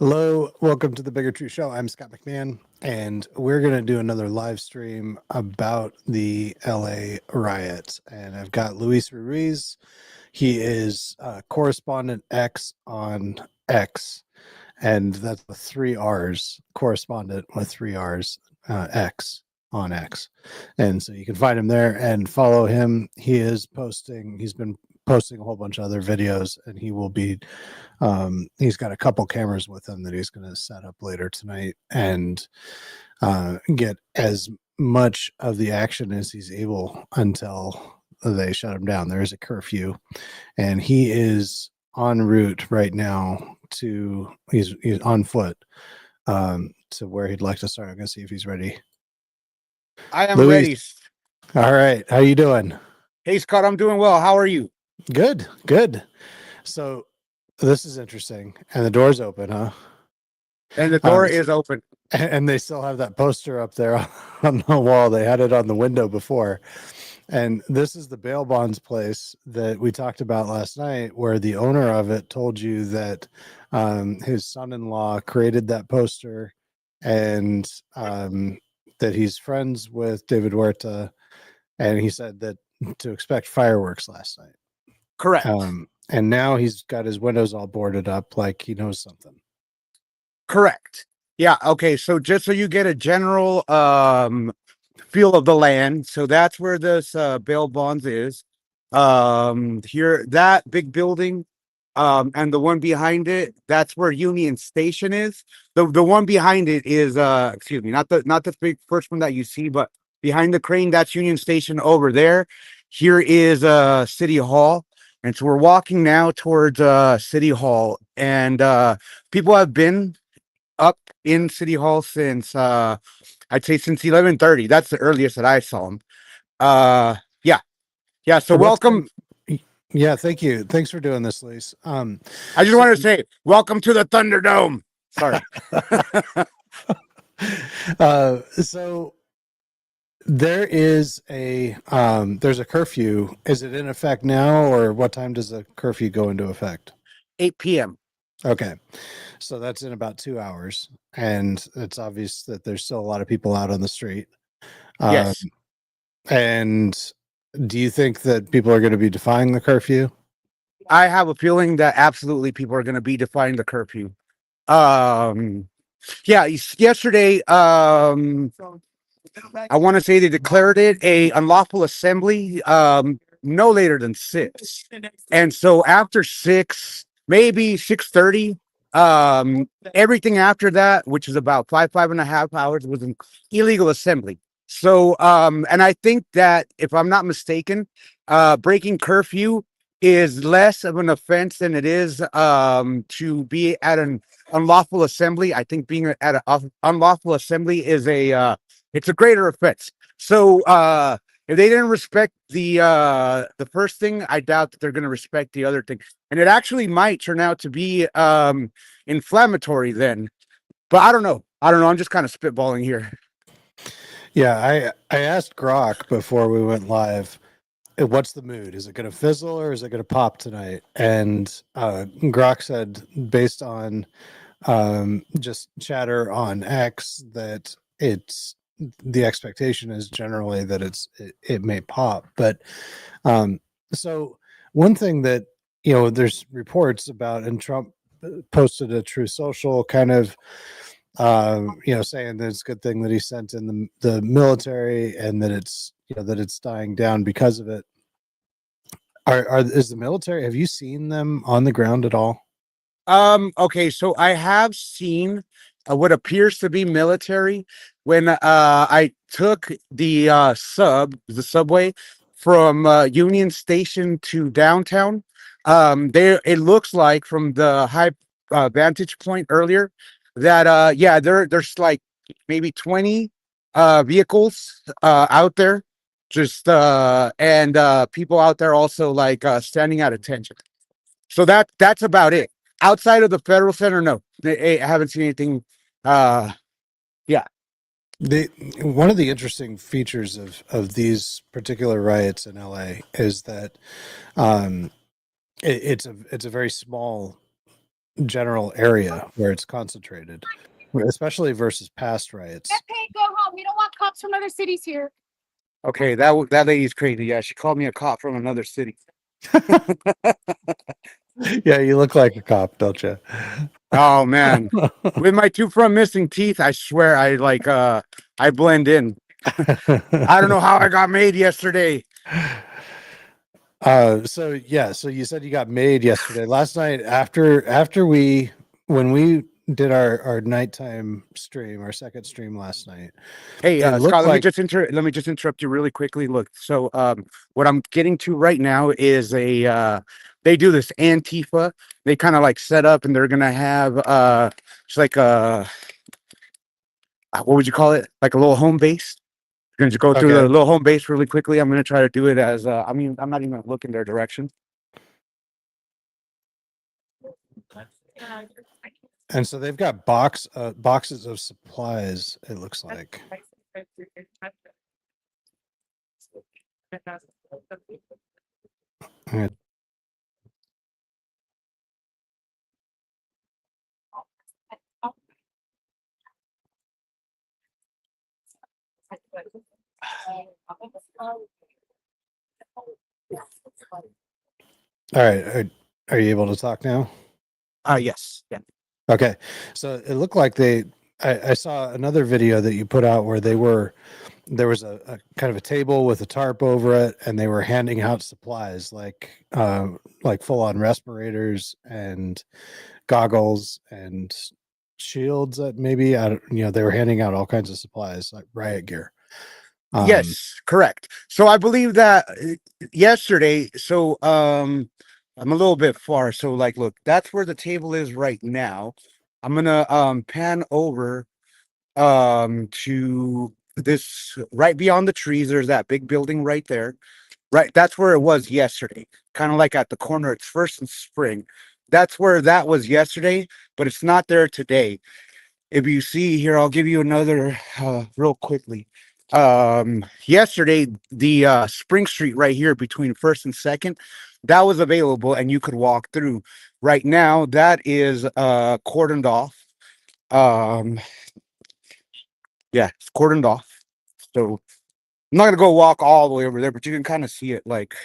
Hello, welcome to the Bigger True Show. I'm Scott McMahon, and we're going to do another live stream about the LA riots. And I've got Luis Ruiz. He is correspondent X on X, and that's with three R's, correspondent with three R's, X on X. And so you can find him there and follow him. He's been posting a whole bunch of other videos, and he will be he's got a couple cameras with him that he's going to set up later tonight and get as much of the action as he's able until they shut him down. There is a curfew, and he is en route right now he's on foot to where he'd like to start. I'm going to see if he's ready. I am Luis, ready. all right. How you doing? Hey, Scott, I'm doing well. How are you? Good, good. So this is interesting. And the door's open, huh? And the door is open. And they still have that poster up there on the wall. They had it on the window before. And this is the bail bonds place that we talked about last night, where the owner of it told you that his son-in-law created that poster and that he's friends with David Huerta. And he said that to expect fireworks last night. Correct. And now he's got his windows all boarded up like he knows something. Correct. Yeah. Okay. So just so you get a general feel of the land, so that's where this bail bonds is. Here, that big building, and the one behind it, that's where Union Station is. The one behind it is excuse me, not the big first one that you see, but behind the crane, that's Union Station over there. Here is City Hall. And so we're walking now towards City Hall, and people have been up in City Hall since I'd say since 11:30. That's the earliest that I saw them. Yeah. So welcome. Yeah, thank you. Thanks for doing this, Luis. I just wanted to say welcome to the Thunderdome. Sorry. So there's a curfew. Is it in effect now, or what time does the curfew go into effect? 8 p.m. Okay, so that's in about 2 hours, and it's obvious that there's still a lot of people out on the street. Yes. And do you think that people are going to be defying the curfew? I have a feeling that absolutely people are going to be defying the curfew. Yeah, yesterday, I want to say they declared it a unlawful assembly, no later than 6. And so after 6, maybe 6:30, everything after that, which is about 5.5 hours, was an illegal assembly. So, and I think that if I'm not mistaken, breaking curfew is less of an offense than it is to be at an unlawful assembly. I think being at an unlawful assembly is it's a greater offense. So if they didn't respect the first thing, I doubt that they're going to respect the other thing, and it actually might turn out to be inflammatory then. But I don't know. I'm just kind of spitballing here. Yeah, I asked Grok before we went live, what's the mood? Is it going to fizzle or is it going to pop tonight? And Grok said, based on just chatter on X, that the expectation is generally that it may pop. But so one thing that there's reports about, and Trump posted a True Social kind of saying that it's a good thing that he sent in the military, and that it's dying down because of it. Is the military, have you seen them on the ground at all? Okay, so I have seen what appears to be military when I took the subway from Union Station to downtown. There it looks like from the high vantage point earlier that yeah, there's like maybe 20 vehicles out there, just and people out there also like standing at attention. So that's about it. Outside of the Federal Center, no, I haven't seen anything. Yeah. One of the interesting features of these particular riots in LA is that it's a very small general area where it's concentrated, especially versus past riots. Okay, go home. We don't want cops from other cities here. Okay, that lady's crazy. Yeah, she called me a cop from another city. Yeah, you look like a cop, don't you? Oh man, with my two front missing teeth, I swear I blend in. I don't know how I got made yesterday. So yeah, so you said you got made yesterday. Last night after we when we did our nighttime stream, our second stream last night, Hey, it looked Scott, like let me just interrupt you really quickly. Look, so what I'm getting to right now is they do this Antifa. They kind of like set up and they're gonna have it's like what would you call it? Like a little home base. We're gonna just go through the okay. little home base really quickly. I'm gonna try to do it as I mean, I'm not even gonna look in their direction. And so they've got boxes of supplies, it looks like. Yeah. All right. Are you able to talk now? Yes. Yeah. Okay. So it looked like I saw another video that you put out where there was a kind of a table with a tarp over it, and they were handing out supplies like full on respirators and goggles and shields that maybe I don't, they were handing out all kinds of supplies like riot gear. Yes, correct. So I believe that yesterday, I'm a little bit far. So like look, that's where the table is right now. I'm gonna pan over to this right beyond the trees. There's that big building right there. Right, that's where it was yesterday. Kind of like at the corner, it's First and Spring. That's where that was yesterday, but it's not there today. If you see here, I'll give you another real quickly. Yesterday, the Spring Street right here between First and Second, that was available and you could walk through. Right now, that is cordoned off. Um, yeah, it's cordoned off. So I'm not gonna go walk all the way over there, but you can kind of see it like.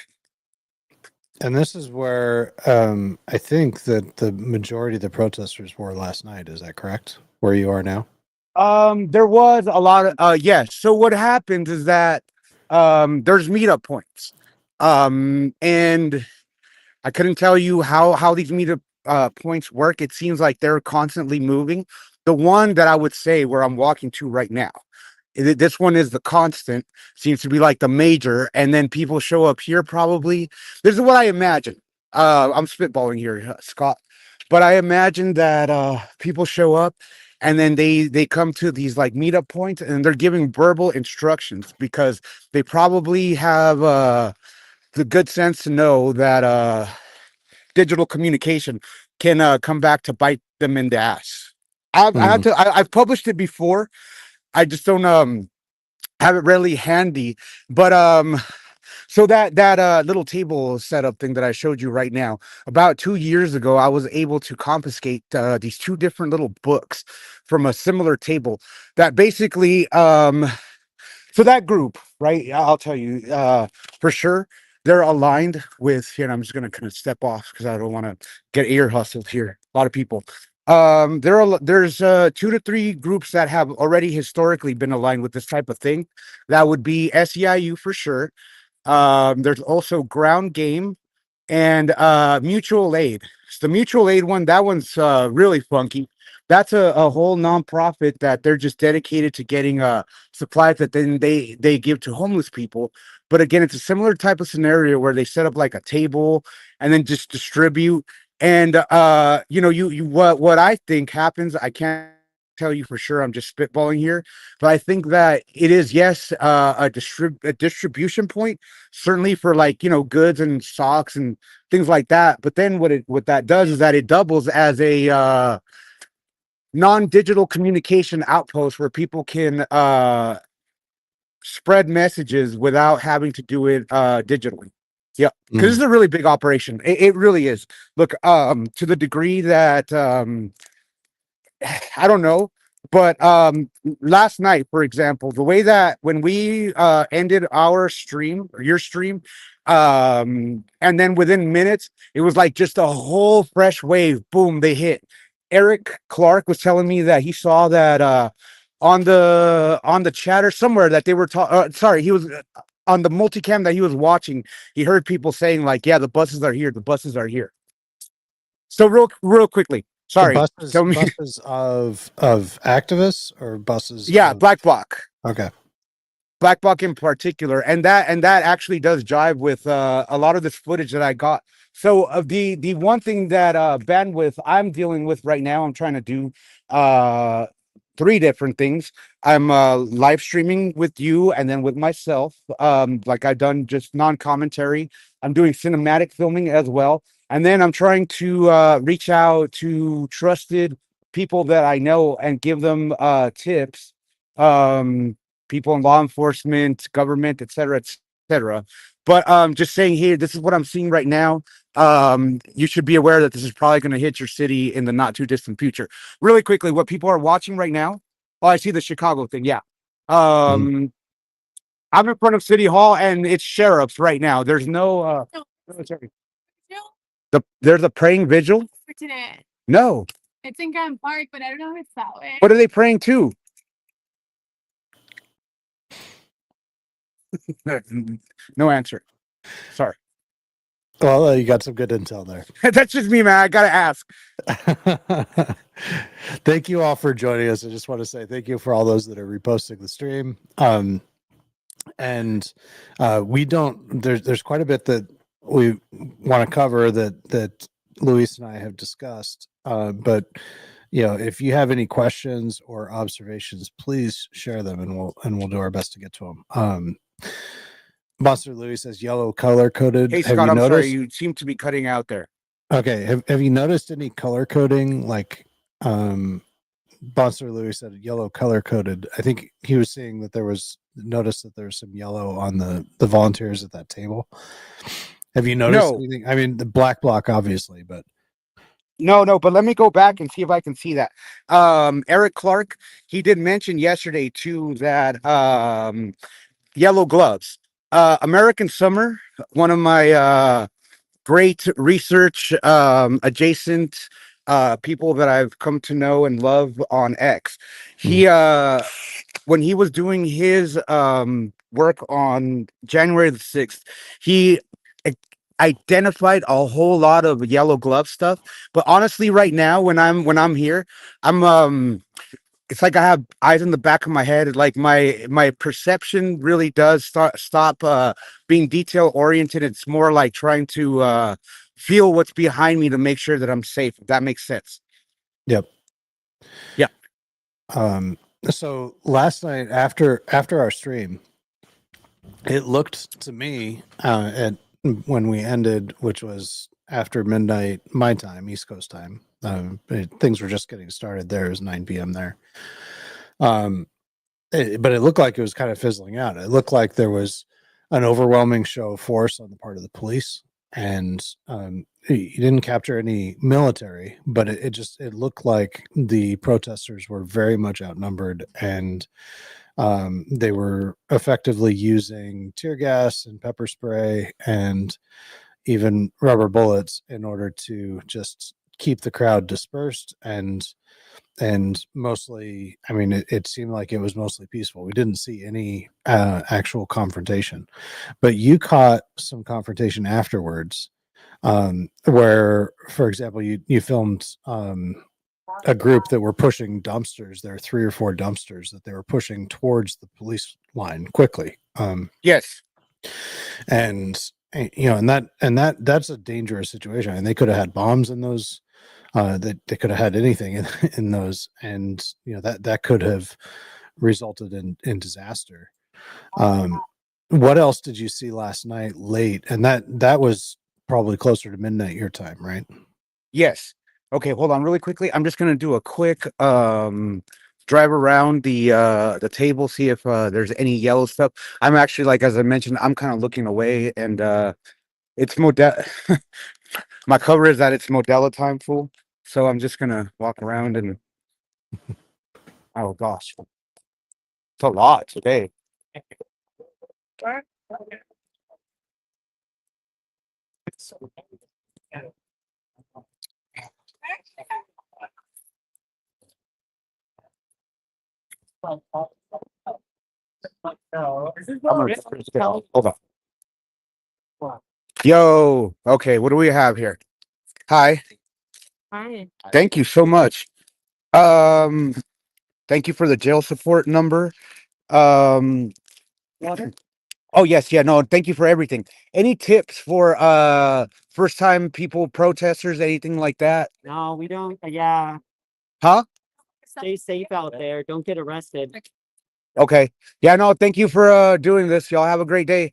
And this is where I think that the majority of the protesters were last night. Is that correct? Where you are now? There was a lot of yes. So what happens is that there's meetup points. And I couldn't tell you how these meetup points work. It seems like they're constantly moving. The one that I would say where I'm walking to right now, this one is the constant, seems to be like the major, and then people show up here probably. This is what I imagine. I'm spitballing here, Scott, but I imagine that people show up and then they come to these like meetup points and they're giving verbal instructions because they probably have the good sense to know that digital communication can come back to bite them in the ass. Mm. I've published it before. I just don't have it readily handy. But so that little table setup thing that I showed you right now, about 2 years ago, I was able to confiscate these two different little books from a similar table that basically so that group, right? I'll tell you, for sure, they're aligned with. Here, I'm just gonna kind of step off because I don't want to get ear hustled here. A lot of people. There's 2 to 3 groups that have already historically been aligned with this type of thing. That would be SEIU for sure. There's also Ground Game and mutual aid. So the mutual aid one, that one's really funky. That's a whole nonprofit that they're just dedicated to getting supplies that then they give to homeless people. But again, it's a similar type of scenario where they set up like a table and then just distribute. And you what I think happens, I can't tell you for sure. I'm just spitballing here, but I think that it is, yes, a distribution point, certainly for like goods and socks and things like that. But then what that does is that it doubles as a non-digital communication outpost where people can spread messages without having to do it digitally. Yeah, because it's a really big operation. It really is. Look, to the degree that I don't know, but last night, for example, the way that when we ended our stream or your stream, and then within minutes, it was like just a whole fresh wave. Boom, they hit. Eric Clark was telling me that he saw that on the chatter somewhere that they were talking. Sorry, he was on the multicam that he was watching. He heard people saying like, "Yeah, the buses are here. The buses are here." So real quickly, The sorry, tell me. buses of activists or buses Yeah, of Black okay. Bloc in particular, and that actually does jive with a lot of this footage that I got. So the one thing that bandwidth I'm dealing with right now, I'm trying to do uh three different things. I'm live streaming with you and then with myself, like I've done just non-commentary. I'm doing cinematic filming as well, and then I'm trying to reach out to trusted people that I know and give them tips, um people in law enforcement, government, et cetera, et cetera. But just saying here, this is what I'm seeing right now. You should be aware that this is probably going to hit your city in the not too distant future. Really quickly, what people are watching right now. Oh, I see the Chicago thing. Yeah. I'm in front of City Hall and it's sheriffs right now. There's no military. There's a praying vigil For today. No. I think I'm Park, but I don't know if it's that way. What are they praying to? No answer. Sorry. Well, you got some good intel there. That's just me, man. I gotta ask. Thank you all for joining us. I just want to say thank you for all those that are reposting the stream. And we don't. There's quite a bit that we want to cover that Luis and I have discussed. But if you have any questions or observations, please share them, and we'll do our best to get to them. Monster Louis says yellow color coded. Hey, Have Scott, you I'm sorry. noticed? You seem to be cutting out there. Okay. Have you noticed any color coding? Like, Monster Louis said yellow color coded. I think he was saying that noticed that there's some yellow on the volunteers at that table. Have you noticed anything? I mean, the black block, obviously, but No, but let me go back and see if I can see that. Eric Clark, he did mention yesterday too that yellow gloves. American Summer, one of my great research adjacent people that I've come to know and love on X. He when he was doing his work on January the 6th, he identified a whole lot of yellow glove stuff. But honestly, right now when I'm here, I'm it's like I have eyes in the back of my head. Like my perception really does stop being detail oriented. It's more like trying to feel what's behind me to make sure that I'm safe. If that makes sense. Yep. Yeah. So last night after our stream, it looked to me at when we ended, which was after midnight my time, East Coast time. Things were just getting started there. It was 9 p.m. there. But it looked like it was kind of fizzling out. It looked like there was an overwhelming show of force on the part of the police, and he didn't capture any military, but it looked like the protesters were very much outnumbered, and they were effectively using tear gas and pepper spray and even rubber bullets in order to just keep the crowd dispersed and mostly, I mean, it seemed like it was mostly peaceful. We didn't see any actual confrontation, but you caught some confrontation afterwards, where, for example, you filmed a group that were pushing dumpsters. There are 3 or 4 dumpsters that they were pushing towards the police line quickly. Yes. And that's a dangerous situation. And they could have had bombs in those. They could have had anything in those, and that could have resulted in disaster. What else did you see last night late? And that was probably closer to midnight your time, right? Yes. Okay, hold on really quickly. I'm just gonna do a quick drive around the table, see if there's any yellow stuff. I'm actually, like, as I mentioned, I'm kind of looking away, and it's Modelo. My cover is that it's Modelo time, fool. So I'm just gonna walk around and oh gosh, it's a lot today. Hold on. Yo, okay, what do we have here? Hi, Hi. thank you so much. Um, thank you for the jail support number. Um, oh yes, yeah, no, thank you for everything. Any tips for first time people, protesters, anything like that? No, we don't. Yeah, Huh? stay safe out there. Don't get arrested. Okay. Yeah, no, thank you for doing this. Y'all have a great day.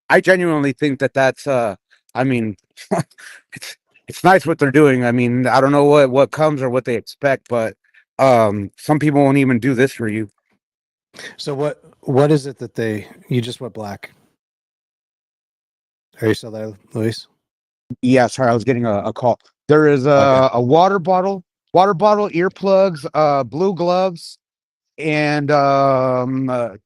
I genuinely think that that's I mean it's it's nice what they're doing. I mean, I don't know what comes or what they expect, but some people won't even do this for you. So what is it that you just went black? Are you still there, Luis? Yeah, sorry, I was getting a call. There is Okay. a water bottle, earplugs, blue gloves, and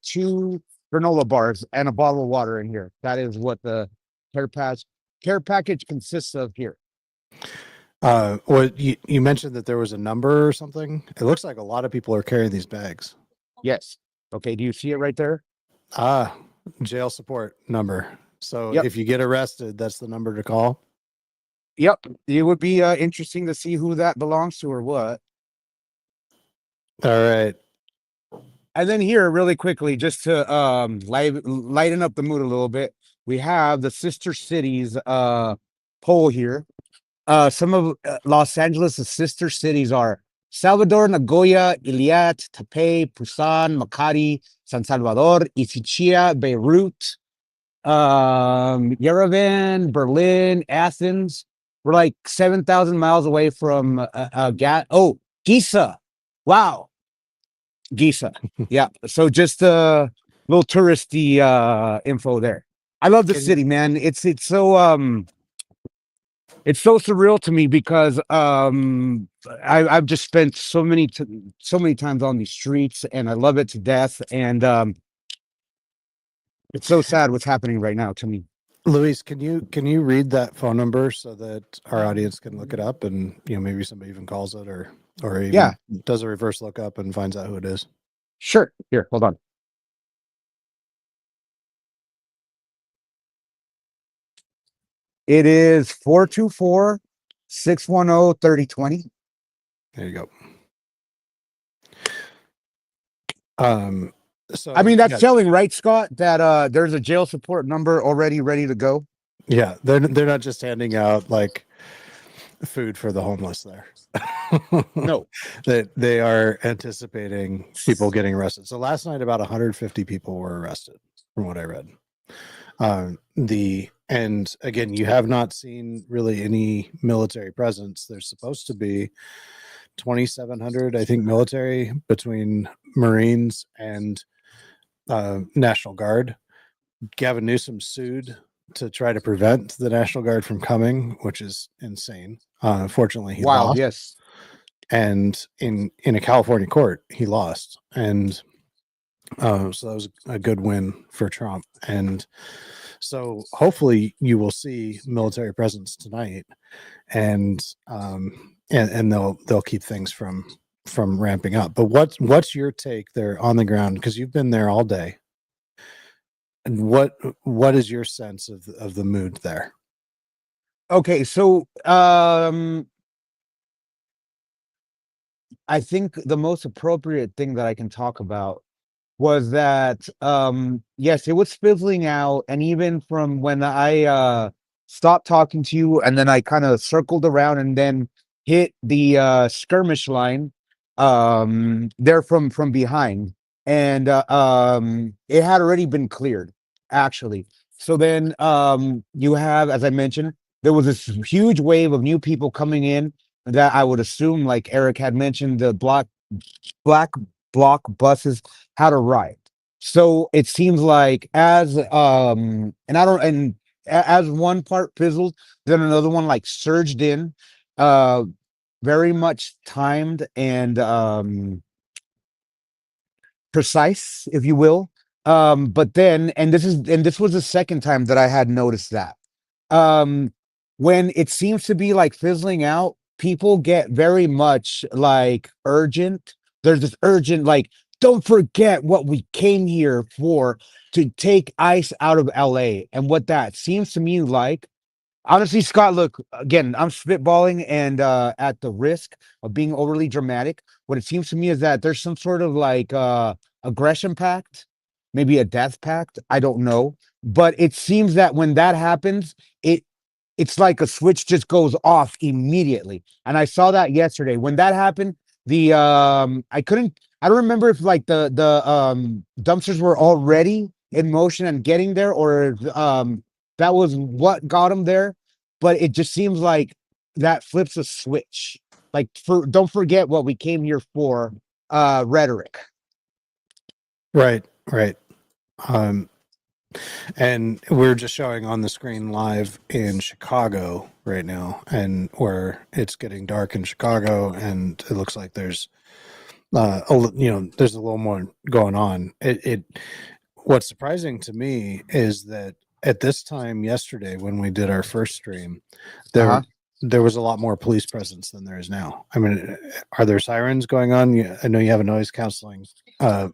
two granola bars and a bottle of water in here. That is what the care package consists of here. What you mentioned that there was a number or something? It looks like a lot of people are carrying these bags. Yes. Okay, do you see it right there? Ah, jail support number. So Yep. if you get arrested, that's the number to call. Yep. It would be interesting to see who that belongs to or what. All right. And then here, really quickly, just to lighten up the mood a little bit, we have the sister cities poll here. Some of Los Angeles' sister cities are Salvador, Nagoya, Iliad, Taipei, Busan, Makati, San Salvador, Isichia, Beirut, Yerevan, Berlin, Athens. We're like 7,000 miles away from Giza. Wow, Giza. Yeah. So just a little touristy info there. I love the Can- city, man. It's so surreal to me because I've just spent so many times on these streets and I love it to death. And it's so sad what's happening right now to me. Luis, can you read that phone number so that our audience can look it up and maybe somebody even calls it or even Yeah. does a reverse look up and finds out who it is. Sure. Here, hold on. It is 424-610-3020. There you go. So I mean, that's yeah, telling, right, Scott, that there's a jail support number already ready to go. yeah, they're not just handing out like food for the homeless there. No. That they are anticipating people getting arrested. So last night about 150 people were arrested from what I read. And again, you have not seen really any military presence. There's supposed to be 2,700, I think, military between Marines and National Guard. Gavin Newsom sued to try to prevent the National Guard from coming, which is insane. Unfortunately, he Wild, lost. yes. And in a California court, he lost. And so that was a good win for Trump. And so hopefully you will see military presence tonight, and they'll keep things from ramping up. But what's your take there on the ground, because you've been there all day? And what is your sense of the mood there? Okay, so I think the most appropriate thing that I can talk about was that yes, it was fizzling out, and even from when I stopped talking to you and then I kind of circled around and then hit the skirmish line there from behind, and it had already been cleared, actually. So then you have, as I mentioned, there was this huge wave of new people coming in that I would assume, like Eric had mentioned, the black block buses, how to ride. So it seems like as one part fizzled, then another one like surged in, uh, very much timed and precise, if you will. But then, and this was the second time that I had noticed that. Um, when it seems to be like fizzling out, people get very much like urgent. There's this urgent, like, don't forget what we came here for, to take ICE out of LA. And what that seems to me like, honestly, Scott, look, again, I'm spitballing and at the risk of being overly dramatic, what it seems to me is that there's some sort of like aggression pact, maybe a death pact. I don't know. But it seems that when that happens, it it's like a switch just goes off immediately. And I saw that yesterday. When that happened, the I don't remember if like the dumpsters were already in motion and getting there, or that was what got them there. But it just seems like that flips a switch. Like, for don't forget what we came here for, rhetoric. Right, right. Um, and we're just showing on the screen live in Chicago right now, and where it's getting dark in Chicago, and it looks like there's, there's a little more going on. What's surprising to me is that at this time yesterday, when we did our first stream, Uh-huh. there was a lot more police presence than there is now. I mean, are there sirens going on? I know you have a noise canceling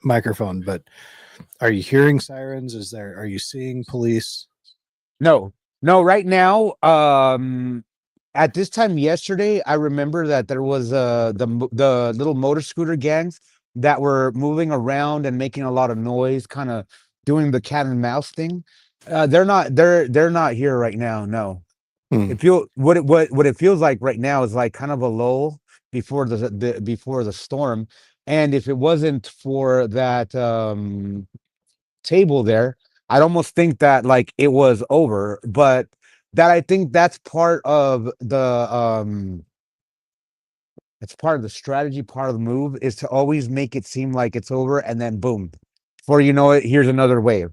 microphone, but are you hearing sirens? Are you seeing police? No, no, right now, at this time yesterday, I remember that there was the little motor scooter gangs that were moving around and making a lot of noise, kind of doing the cat and mouse thing. They're not here right now. No. Hmm. What it feels like right now is like kind of a lull before before the storm. And if it wasn't for that table there, I'd almost think that like it was over. But that, I think that's part of it's part of the strategy, part of the move, is to always make it seem like it's over, and then boom, before you know it, here's another wave.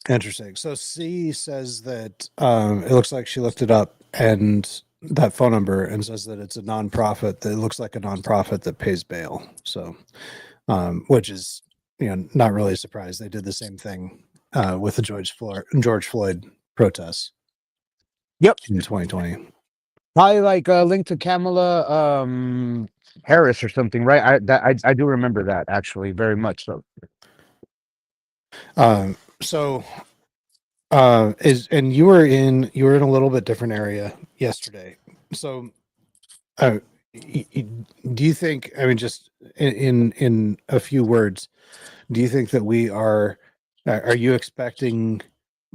Interesting. So C says that it looks like she looked it up, and that phone number, and says that it's a nonprofit. That it looks like a nonprofit that pays bail. So, which is, not really a surprise. They did the same thing with the George Floyd protests. Yep. In 2020. Probably like a link to Kamala Harris or something, right? I do remember that, actually, very much so. So and you were in a little bit different area yesterday. So do you think, I mean, just in a few words, do you think that are you expecting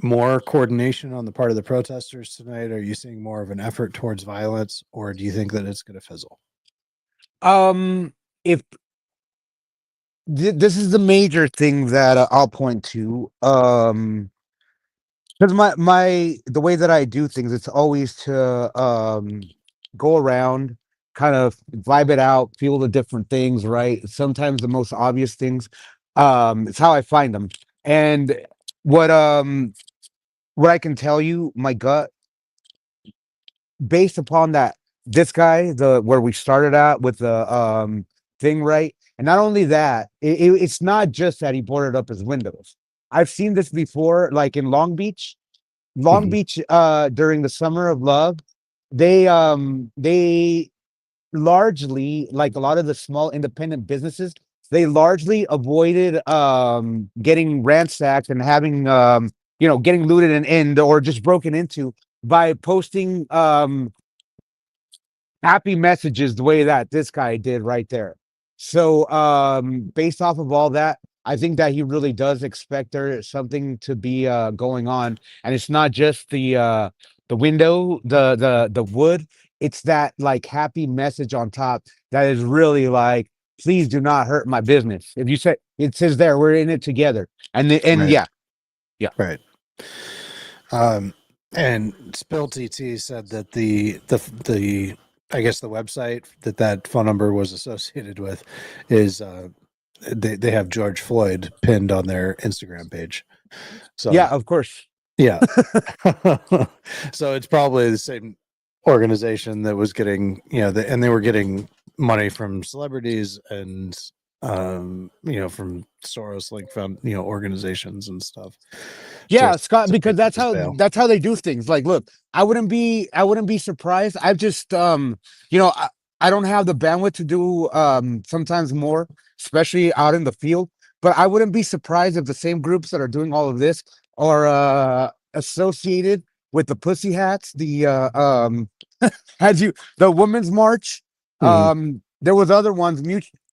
more coordination on the part of the protesters tonight? Are you seeing more of an effort towards violence, or do you think that it's going to fizzle? If this is the major thing that I'll point to, because the way that I do things, it's always to go around, kind of vibe it out, feel the different things, right? Sometimes the most obvious things, it's how I find them. And what what I can tell you, my gut, based upon that, this guy, the where we started at with the thing, right? And not only that, it's not just that he boarded up his windows. I've seen this before, like in Long Beach. Long Mhm. Beach, during the summer of love, they largely, like a lot of the small independent businesses, they largely avoided getting ransacked and having getting looted and or just broken into, by posting happy messages the way that this guy did right there. So based off of all that, I think that he really does expect there something to be going on. And it's not just the window, the wood, it's that like happy message on top that is really like, please do not hurt my business. If you say, it says there, we're in it together. And Right. yeah. Right. And Spill TT said that the I guess the website that phone number was associated with is they have George Floyd pinned on their Instagram page. So Yeah, of course. yeah. So it's probably the same organization that was getting, and they were getting money from celebrities and from Soros link found, organizations and stuff. Yeah, So Scott, because basically just bail. that's how they do things. Like, look, I wouldn't be surprised. I've just I don't have the bandwidth to do sometimes more, especially out in the field. But I wouldn't be surprised if the same groups that are doing all of this are associated with the Pussy Hats, the Women's March. There was other ones.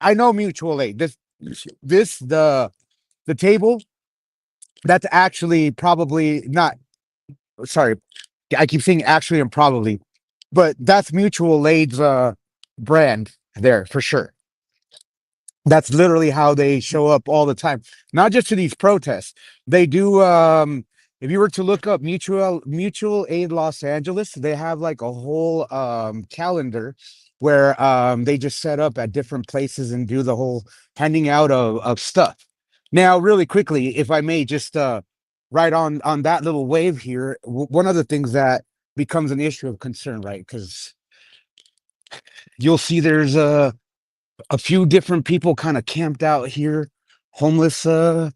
I know Mutual Aid. The table that's actually probably not, sorry, I keep saying actually and probably, but that's Mutual Aid's brand there for sure. That's literally how they show up all the time, not just to these protests. They do if you were to look up Mutual Aid Los Angeles, they have like a whole calendar where they just set up at different places and do the whole handing out of stuff. Now, really quickly, if I may, just right on that little wave here, one of the things that becomes an issue of concern, right? Because you'll see there's a few different people kind of camped out here, homeless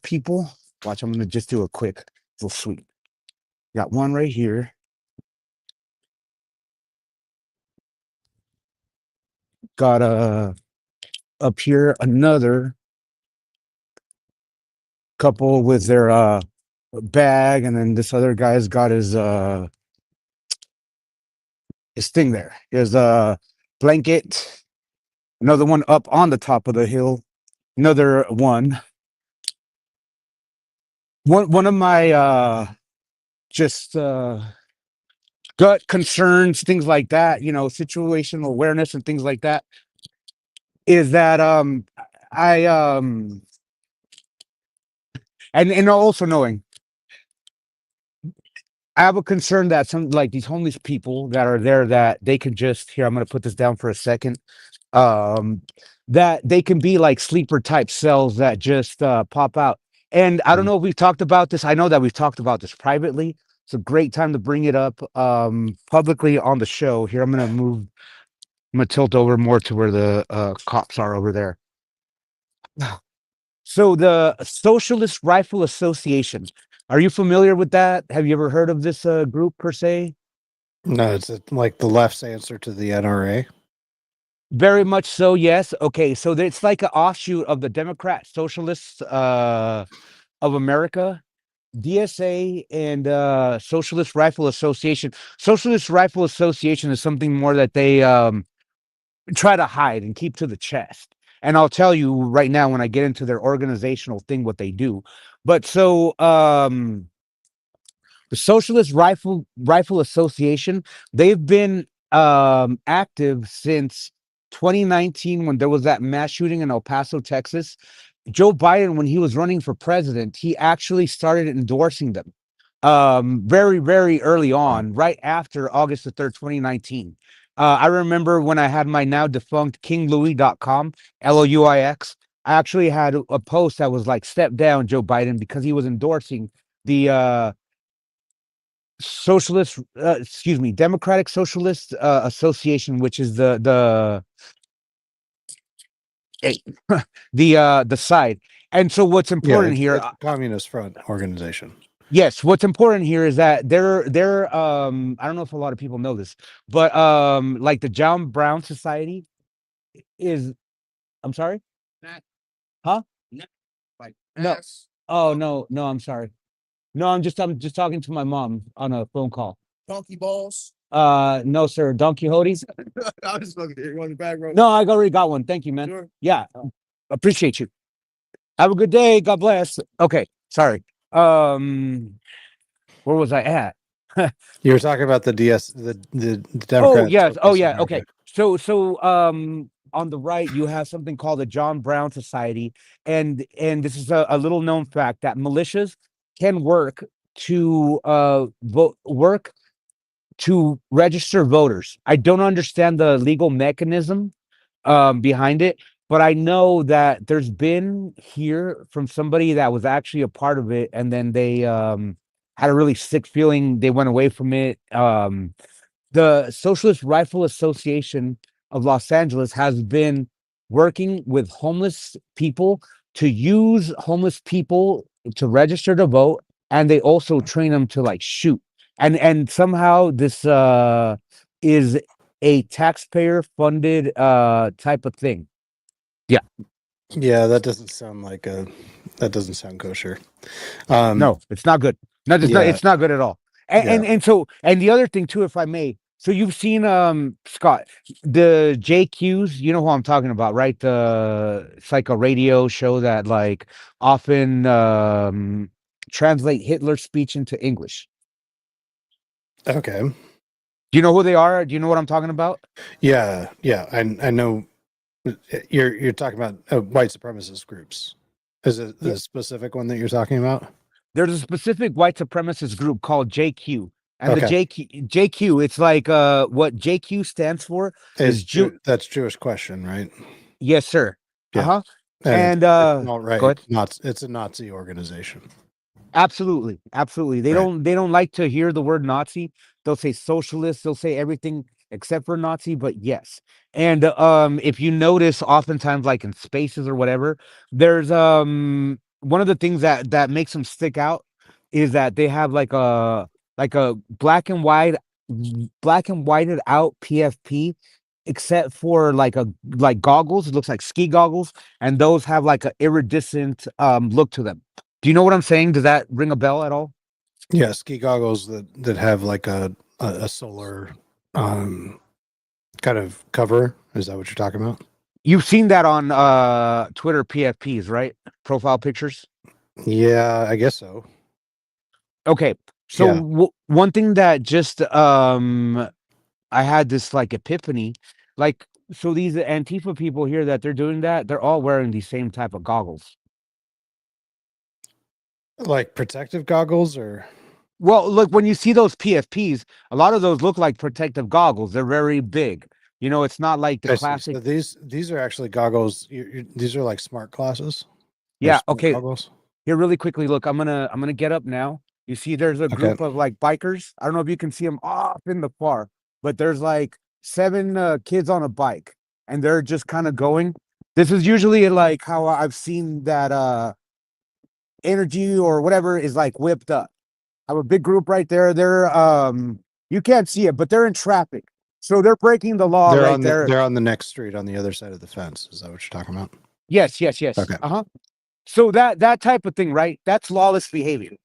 people. Watch, I'm gonna just do a quick little sweep. Got one right here. Got up here another couple with their bag, and then this other guy's got his thing there. His blanket. Another one up on the top of the hill. Another one. One of my just gut concerns, things like that, situational awareness and things like that, is that I and also knowing I have a concern that some like these homeless people that are there, that they can just, here, I'm gonna put this down for a second, that they can be like sleeper type cells that just pop out. And I don't know if we've talked about this. I know that we've talked about this privately. It's a great time to bring it up publicly on the show. Here, I'm gonna tilt over more to where the cops are over there. So the Socialist Rifle Association. Are you familiar with that? Have you ever heard of this group per se? No, it's like the left's answer to the NRA. Very much so, yes. Okay, so it's like an offshoot of the Democrat Socialists of America, DSA, and Socialist Rifle Association. Socialist Rifle Association is something more that they try to hide and keep to the chest. And I'll tell you right now when I get into their organizational thing what they do. But so the Socialist Rifle Association, they've been active since 2019 when there was that mass shooting in El Paso, Texas. Joe Biden, when he was running for president, he actually started endorsing them very, very early on, right after August the 3rd, 2019. I remember when I had my now defunct KingLouis.com, LOUIX, I actually had a post that was like, step down, Joe Biden, because he was endorsing the Democratic Socialist Association, which is the the side. And so what's important here, it's a Communist Front organization. yes, what's important here is that they're I don't know if a lot of people know this, but like the John Brown Society is, I'm sorry? Huh? Like No. ass, Oh, no, I'm sorry. No, I'm just talking to my mom on a phone call. donkey balls. No, sir. Don Quixote's. I was fucking here on the back row. No, I already got one. Thank you, man. Sure. Yeah. Appreciate you. Have a good day. God bless. Okay. Sorry. Where was I at? You were talking about the the Oh, Democrat. yes. Oh, Socialist yeah. America. Okay. So on the right, you have something called the John Brown Society. And this is a little known fact that militias can work to work to register voters. I don't understand the legal mechanism behind it, but I know that there's been here from somebody that was actually a part of it, and then they had a really sick feeling. They went away from it. The Socialist Rifle Association of Los Angeles has been working with homeless people to use homeless people to register to vote, and they also train them to like shoot. And somehow this is a taxpayer funded type of thing. Yeah, that doesn't sound kosher. No, it's not good. No, Yeah. it's not good at all. And the other thing too, if I may, so you've seen Scott, the JQs, you know who I'm talking about, right? It's like a radio show that like often translate Hitler's speech into English. Okay. Do you know who they are? Do you know what I'm talking about? Yeah. I know. You're talking about white supremacist groups. Is it the specific one that you're talking about? There's a specific white supremacist group called JQ. And Okay. the JQ, it's like what JQ stands for is That's Jewish Question, right? Yes, sir. Yeah. Uh-huh. And And it's not right. go ahead. It's a Nazi organization. Absolutely. They Right. don't like to hear the word Nazi. They'll say socialist, they'll say everything except for Nazi, but yes. And if you notice oftentimes like in spaces or whatever, there's one of the things that makes them stick out is that they have like a black and whited out PFP except for like goggles. It looks like ski goggles, and those have like a iridescent look to them. Do you know what I'm saying? Does that ring a bell at all? Yeah, ski goggles that have like a solar kind of cover. Is that what you're talking about? You've seen that on Twitter PFPs, right? Profile pictures. Yeah, I guess so. Okay. So Yeah. one thing that just I had this like epiphany, like so these Antifa people here that they're doing that, they're all wearing these same type of goggles. Like protective goggles or Well, look, when you see those PFPs, a lot of those look like protective goggles. They're very big. You know, it's not like the I see. classic. So these are actually goggles. These are like smart glasses. They're Yeah, smart okay. goggles. Here, really quickly, look, I'm gonna get up now. You see, there's a Okay. group of like bikers. I don't know if you can see them off in the far, but there's like 7 kids on a bike, and they're just kind of going. This is usually like how I've seen that energy or whatever is like whipped up. I have a big group right there. They're you can't see it, but they're in traffic. So they're breaking the law right there. They're on the next street on the other side of the fence. Is that what you're talking about? Yes. Okay. Uh-huh. So that type of thing, right? That's lawless behavior.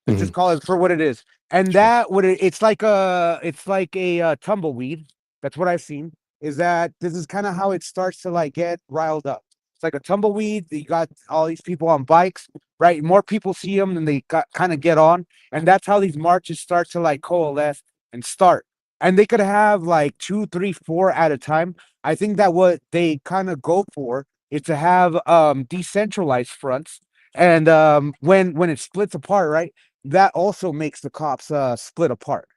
Let's just call it for what it is. And Sure. that it's like a tumbleweed. That's what I've seen. Is that this is kind of how it starts to like get riled up. It's like a tumbleweed. You got all these people on bikes, right? More people see them than they got kind of get on, and that's how these marches start to like coalesce and start. And they could have like 2, 3, 4 at a time. I think that what they kind of go for is to have decentralized fronts. And when it splits apart, right? That also makes the cops split apart.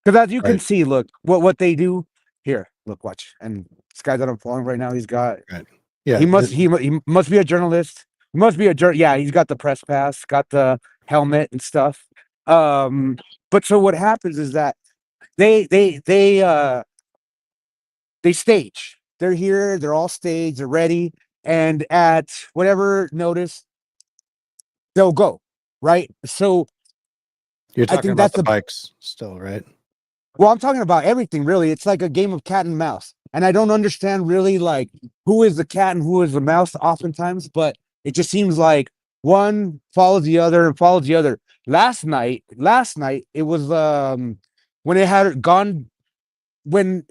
Because as you can Right. see, look what they do here. Look, watch. And this guy that I'm following right now, he's got Right. Yeah. he must be a journalist. He must be yeah, he's got the press pass, got the helmet and stuff. But so what happens is that they stage. They're here, they're all staged, they're ready, and at whatever notice, they'll go. Right. So You're I talking think about that's the the bikes still, right? Well, I'm talking about everything really. It's like a game of cat and mouse. And I don't understand really like who is the cat and who is the mouse oftentimes, but it just seems like one follows the other and follows the other. Last night it was when it had gone when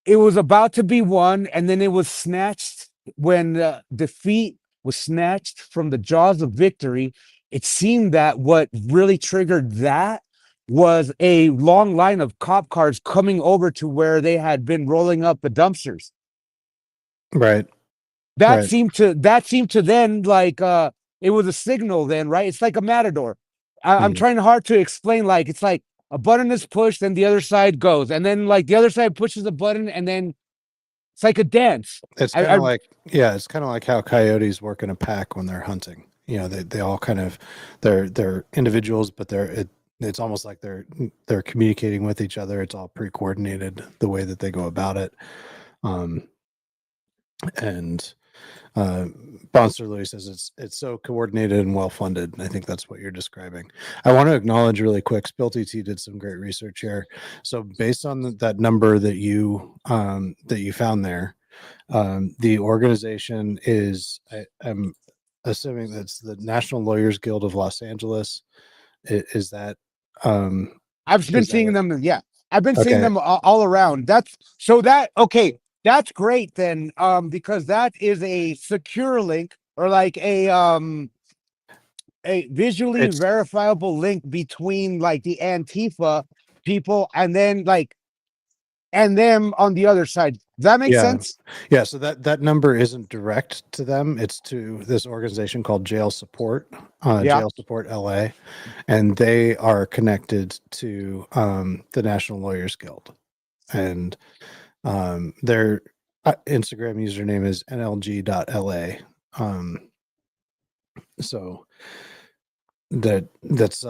it was about to be won and then it was snatched when defeat was snatched from the jaws of victory. It seemed that what really triggered that was a long line of cop cars coming over to where they had been rolling up the dumpsters. Right. That Right. seemed to then like it was a signal then, right? It's like a matador. I'm Mhm. trying hard to explain, like it's like a button is pushed, and the other side goes, and then like the other side pushes a button, and then it's like a dance. It's I- kind of I- like, yeah, it's kind of like how coyotes work in a pack when they're hunting. You know, they all kind of, they're individuals, but it's almost like they're communicating with each other. It's all pre-coordinated the way that they go about it. And Bonster Louis says it's so coordinated and well funded. And I think that's what you're describing. I want to acknowledge really quick, Spill TT did some great research here. So based on that number that you found there, the organization is, I'm assuming that's the National Lawyers Guild of Los Angeles. Is that I've been is that seeing right? them. Yeah, I've been seeing Okay. them all around. Okay. That's great then, because that is a secure link, or like a visually It's verifiable link between like the Antifa people and then like and them on the other side. Does that make yeah. sense? Yeah, so that number isn't direct to them. It's to this organization called Yeah. Jail Support LA, and they are connected to the National Lawyers Guild, and their Instagram username is nlg.la. So that's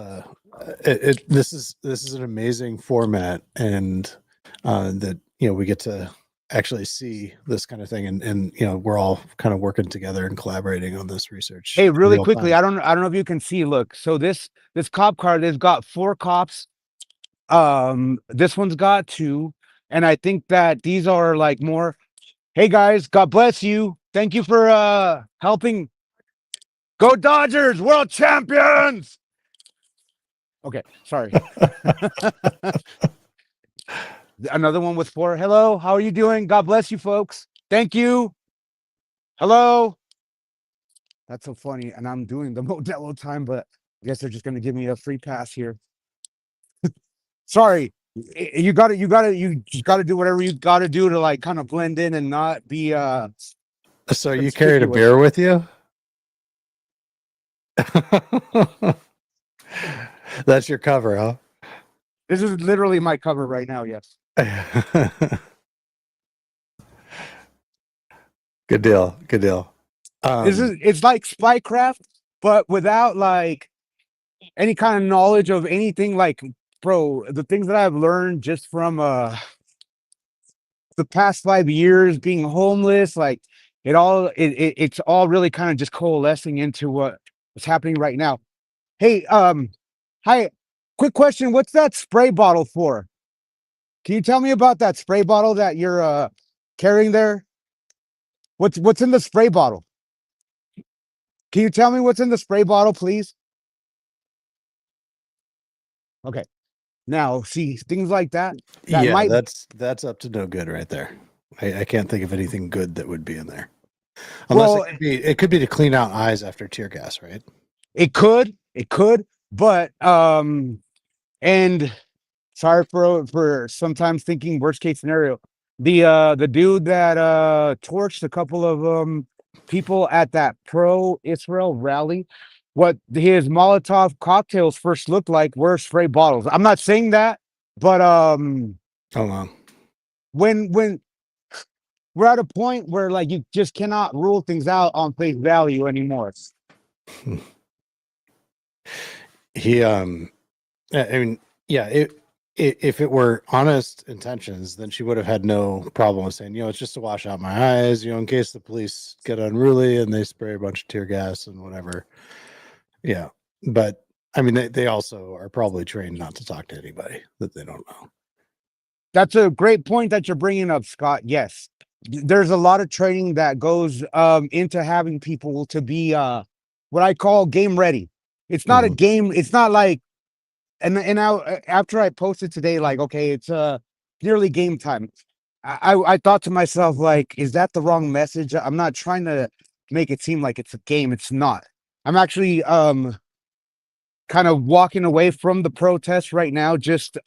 this is an amazing format, and that we get to actually see this kind of thing, and we're all kind of working together and collaborating on this research Hey, in really real quickly, time. I don't know if you can see. Look, so this cop car, they've got 4 cops. This one's got 2, and I think that these are like more. Hey guys, God bless you. Thank you for helping. Go Dodgers, world champions. Okay, sorry. Another one with 4. Hello, how are you doing? God bless you, folks. Thank you. Hello. That's so funny. And I'm doing the Modelo time, but I guess they're just gonna give me a free pass here. Sorry. You just gotta do whatever you gotta do to like kind of blend in and not be So you carried a conspicuous. beer with you? That's your cover, huh? This is literally my cover right now, yes. Good deal. Good deal. It's like Spycraft, but without like any kind of knowledge of anything. Like, bro, the things that I've learned just from the past 5 years being homeless, like it's all really kind of just coalescing into what's happening right now. Hey, hi, quick question. What's that spray bottle for? Can you tell me about that spray bottle that you're carrying there? What's in the spray bottle? Can you tell me what's in the spray bottle, please? Okay. Now, see, things like that Yeah, might that's up to no good right there. I can't think of anything good that would be in there, unless well, it could be to clean out eyes after tear gas, right? it could, but and sorry for sometimes thinking worst case scenario. The dude that torched a couple of people at that pro Israel rally, what his Molotov cocktails first looked like were spray bottles. I'm not saying that, but Oh wow. when we're at a point where like you just cannot rule things out on face value anymore. He I mean, yeah, if it were honest intentions, then she would have had no problem with saying, it's just to wash out my eyes, in case the police get unruly and they spray a bunch of tear gas and whatever. Yeah. But I mean, they also are probably trained not to talk to anybody that they don't know. That's a great point that you're bringing up, Scott. Yes, there's a lot of training that goes into having people to be what I call game ready. It's not a Mhm. game. It's not like and now after I posted today, like, okay, it's nearly game time. I thought to myself, like, is that the wrong message? I'm not trying to make it seem like it's a game. It's not. I'm actually kind of walking away from the protest right now, just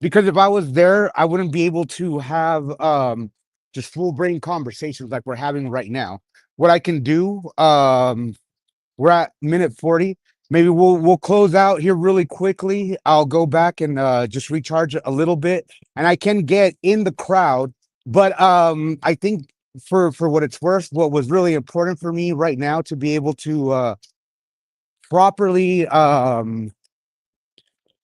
because if I was there, I wouldn't be able to have just full brain conversations like we're having right now. What I can do, we're at minute 40. maybe we'll close out here really quickly. I'll go back and just recharge a little bit, and I can get in the crowd. But I think for what it's worth, what was really important for me right now to be able to properly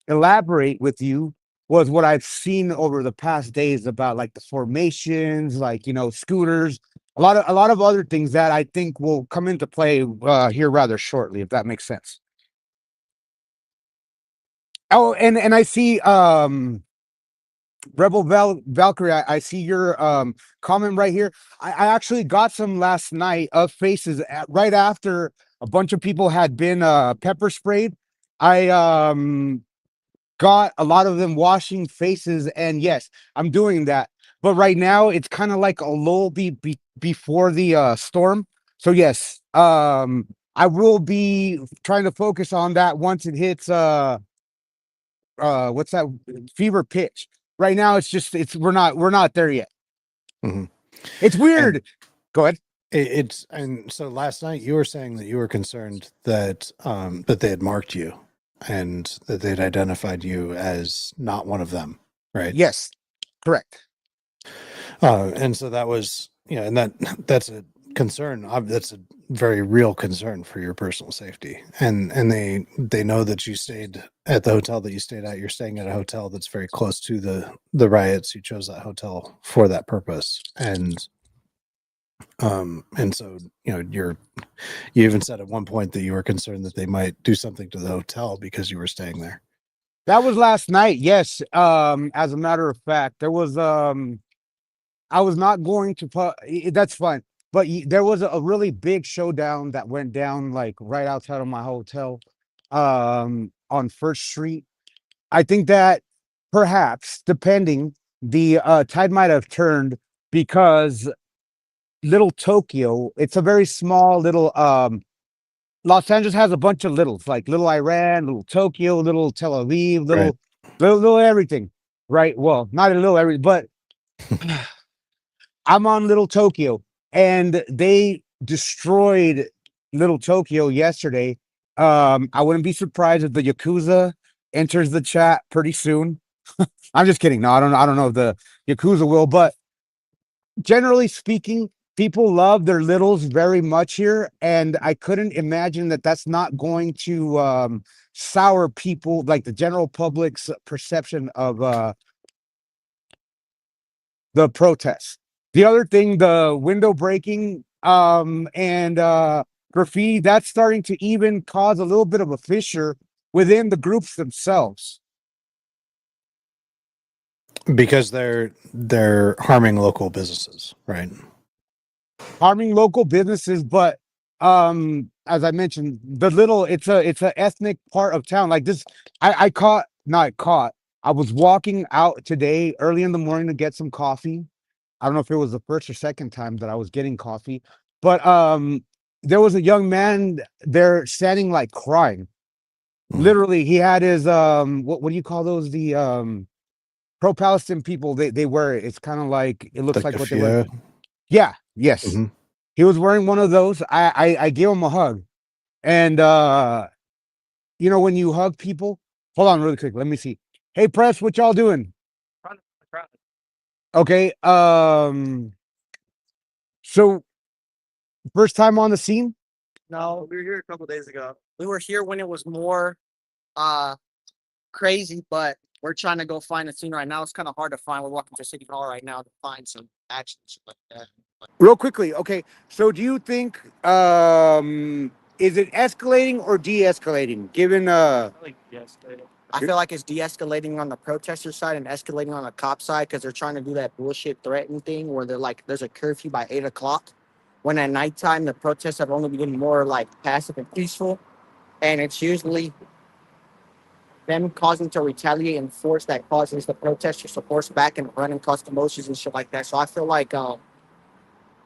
elaborate with you was what I've seen over the past days about like the formations, like scooters, a lot of other things that I think will come into play here rather shortly, if that makes sense. Oh, and I see Rebel Valkyrie, I see your comment right here. I actually got some last night of faces right after a bunch of people had been pepper sprayed. I got a lot of them washing faces, and yes, I'm doing that. But right now it's kind of like a lull before the storm. So yes, I will be trying to focus on that once it hits what's that, fever pitch. Right now it's we're not there yet. Mhm. It's weird. Go ahead. It's and so last night you were saying that you were concerned that that they had marked you and that they'd identified you as not one of them, right? Yes, correct. And so that was, and that's a concern. That's a very real concern for your personal safety. And they know that you stayed at the hotel that you stayed at. You're staying at a hotel that's very close to the riots. You chose that hotel for that purpose. And so you even said at one point that you were concerned that they might do something to the hotel because you were staying there. That was last night. Yes. As a matter of fact, there was I was not going to put that's fine. But there was a really big showdown that went down like right outside of my hotel on First Street. I think that perhaps depending, the tide might have turned because Little Tokyo, it's a very small little Los Angeles has a bunch of littles, like Little Iran, Little Tokyo, Little Tel Aviv, Right. little everything, right? Well, not a little everything, but I'm on Little Tokyo, and they destroyed Little Tokyo yesterday. I wouldn't be surprised if the Yakuza enters the chat pretty soon. I'm just kidding. No, I don't know if the Yakuza will, but generally speaking, people love their littles very much here, and I couldn't imagine that that's not going to sour people like the general public's perception of the protests. The other thing, the window breaking and graffiti, that's starting to even cause a little bit of a fissure within the groups themselves. Because they're harming local businesses, right? Harming local businesses, but as I mentioned, it's a ethnic part of town. Like this, I caught not caught. I was walking out today early in the morning to get some coffee. I don't know if it was the first or second time that I was getting coffee, but there was a young man there standing like crying. Mm. Literally, he had his what do you call those? The pro-Palestinian people, they wear it. It's kind of like it looks like what they wear. Yeah, yes. Mhm. He was wearing one of those. I gave him a hug. And when you hug people, hold on really quick. Let me see. Hey press, what y'all doing? Okay. So first time on the scene? No, we were here a couple days ago. We were here when it was more crazy, but we're trying to go find a scene right now. It's kind of hard to find. We're walking to City Hall right now to find some action and shit like that. Real quickly, okay. So do you think is it escalating or de-escalating? Given I feel like it's de-escalating on the protester side and escalating on the cop side because they're trying to do that bullshit threatening thing where they're like, there's a curfew by 8 o'clock. When at nighttime the protests have only been more like passive and peaceful, and it's usually them causing to retaliate and force that causes the protesters to force back and run and cause commotions and shit like that. So I feel like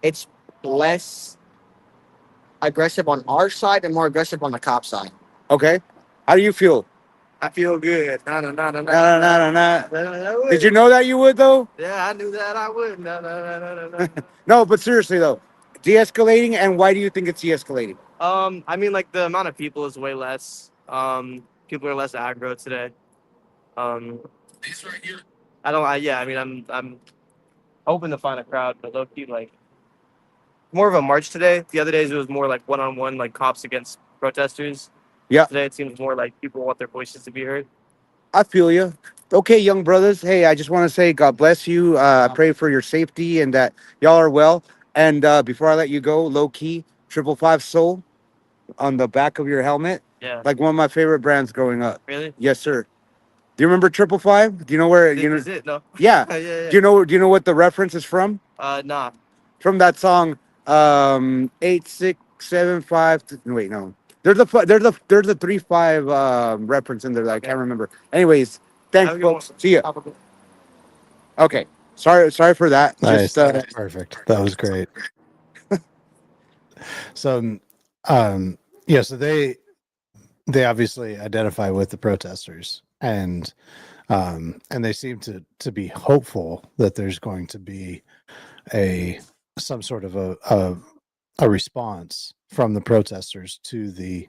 it's less aggressive on our side and more aggressive on the cop side. Okay. How do you feel? I feel good. No. Did you know that you would though? Yeah, I knew that I would. No. No, but seriously though, de-escalating, and why do you think it's de-escalating? I mean, like the amount of people is way less. People are less aggro today. These right here. Yeah, I mean, I'm hoping to find a crowd, but low key, like more of a march today. The other days it was more like one-on-one, like cops against protesters. Yeah. Today it seems more like people want their voices to be heard. I feel you. Okay, young brothers. Hey, I just want to say God bless you. I pray for your safety and that y'all are well. And before I let you go, low key, 555 Soul on the back of your helmet. Yeah. Like one of my favorite brands growing up. Really? Yes, sir. Do you remember 555? Do you know where you know? Is it? No. Yeah. Yeah. Do you know what the reference is from? Nah. From that song 8675 wait, no. There's a 35 reference in there that I can't remember. Anyways, thanks Have a good folks. See ya. Okay. Sorry for that. Nice. Just Perfect. That was great. So, yeah, so they obviously identify with the protesters, and they seem to be hopeful that there's going to be some sort of a response from the protesters to the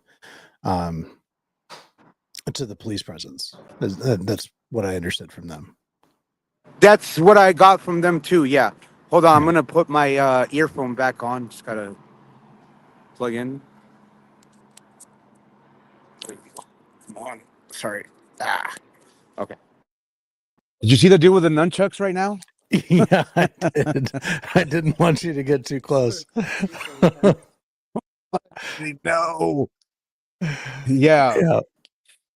police presence. That's what I understood from them. that's what I got from them too. Yeah. Hold on, I'm Yeah. gonna put my earphone back on. Just gotta plug in. Come on. Sorry. Okay. Did you see the deal with the nunchucks right now? Yeah, I did. I didn't want you to get too close. No. Yeah. Yeah.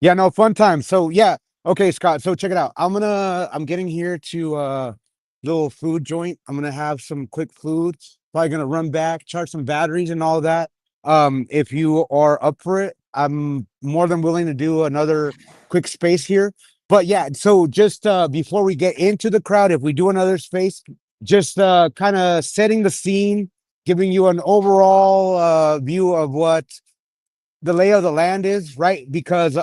Yeah, no, fun time. So yeah, okay, Scott. So check it out. I'm getting here to little food joint. I'm gonna have some quick food. Probably gonna run back, charge some batteries and all that. If you are up for it, I'm more than willing to do another quick space here. But yeah, so just before we get into the crowd, if we do another space, just kind of setting the scene, giving you an overall view of what the lay of the land is, right? Because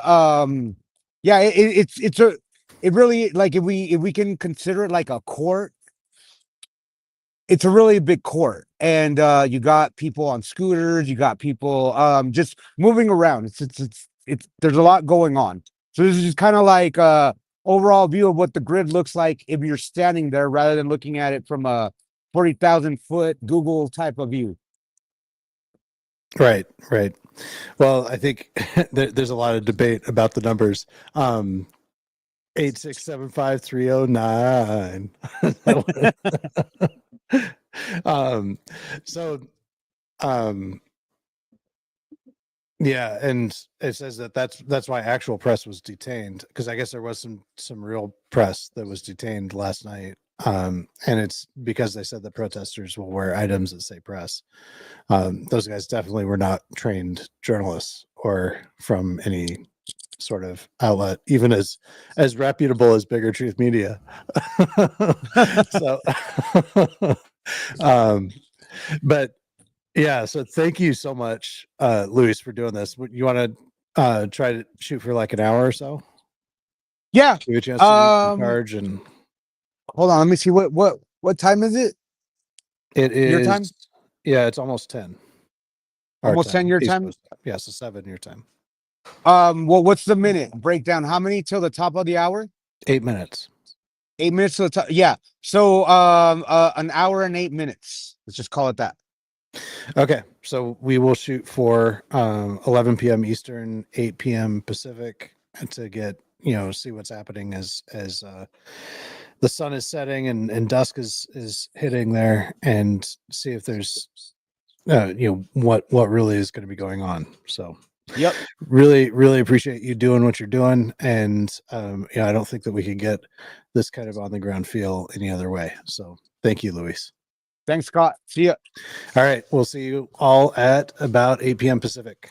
yeah, it really, like, if we can consider it like a court, it's a really big court. And you got people on scooters, you got people just moving around. It's there's a lot going on. So this is just kind of like overall view of what the grid looks like if you're standing there rather than looking at it from a 40,000 foot Google type of view. Right. Well, I think there's a lot of debate about the numbers. 8675309. So yeah, and it says that's why actual press was detained, because I guess there was some real press that was detained last night. And it's because they said the protesters will wear items that say press. Those guys definitely were not trained journalists or from any sort of outlet, even as reputable as Bigger Truth Media. So, but yeah, so thank you so much, Luis, for doing this. You want to try to shoot for like an hour or so? Yeah. Give you a chance to recharge. And hold on, let me see what time is it? it is your time? Yeah, it's almost 10. Almost 10 your East time? Coast time. Yeah, so 7 your time. Well, what's the minute breakdown? How many till the top of the hour? 8 minutes. 8 minutes to the top. Yeah. So an hour and 8 minutes. Let's just call it that. Okay, so we will shoot for 11 p.m. Eastern, 8 p.m. Pacific, to get, see what's happening as the sun is setting and dusk is hitting there, and see if there's what really is going to be going on. So Yep. Really appreciate you doing what you're doing, and I don't think that we can get this kind of on the ground feel any other way. So thank you, Luis. Thanks, Scott. See ya. All right, we'll see you all at about 8 p.m. Pacific.